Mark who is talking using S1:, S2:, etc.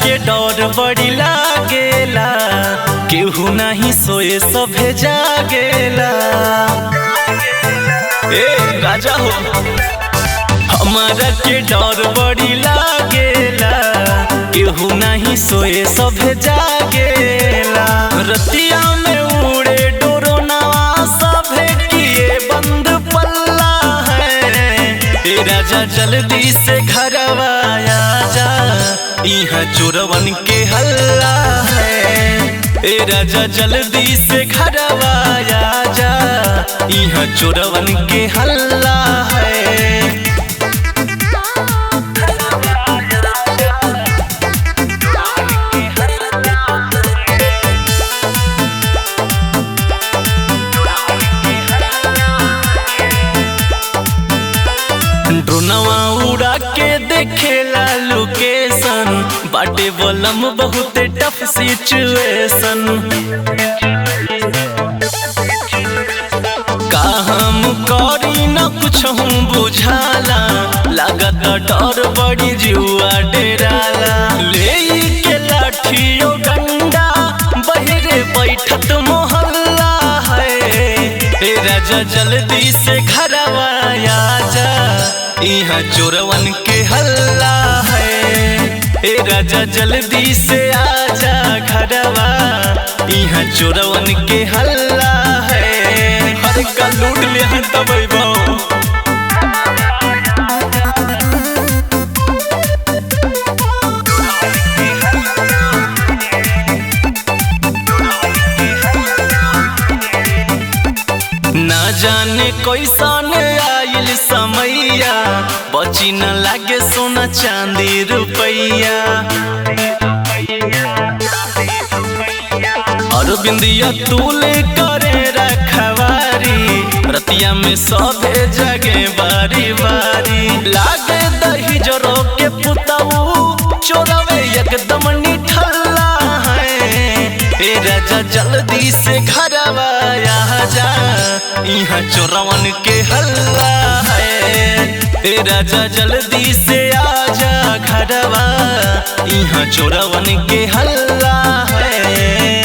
S1: के डर बड़ी लागेला, केहू नहीं सोए सभे जागेला। ए राजा हो, हमारा के डर बड़ी लागेला, केहू नहीं सोए सभे जागेला। रतिया में उड़े डोरोनावा सभे किए बंद पल्ला है। ए राजा जल्दी से घरवा आजा, इहाँ चोरवन के हल्ला है। ए राजा जल्दी से घरवा आजा, इहाँ चोरवन के हल्ला है। ड्रोनवा उड़ा के देखेला लोकेशन, बाटे बलम बहुते टफ सिचुएशन। का हम करी न कुछ हूँ बुझाला, लागत डर बड़ी जुआ डेराला। ले के लाठियो डंडा बहिरे बैठत मोहल्ला है। ए राजा जल्दी से घरवा आजा, इहाँ चोरवन के हल्ला है। ए राजा जल्दी से आजा घरवा, इहाँ चोरवन के हल्ला है। हर का लूट ले तब ना जाने कैसन आइल समैया, बची न लागे सोना चांदी रुपैया। और बिंदिया तूले करे रखवारी, रतिया में सभे जगे बारी बारी। लागे दही जरो के पुताऊ, चोरवे एकदम निठल्ला है। ए राजा जल्दी से घरवा आजा, इहाँ चोरवन के हल्ला है। ए राजा जल्दी से आजा घरवा, इहाँ चोरवन के हल्ला है।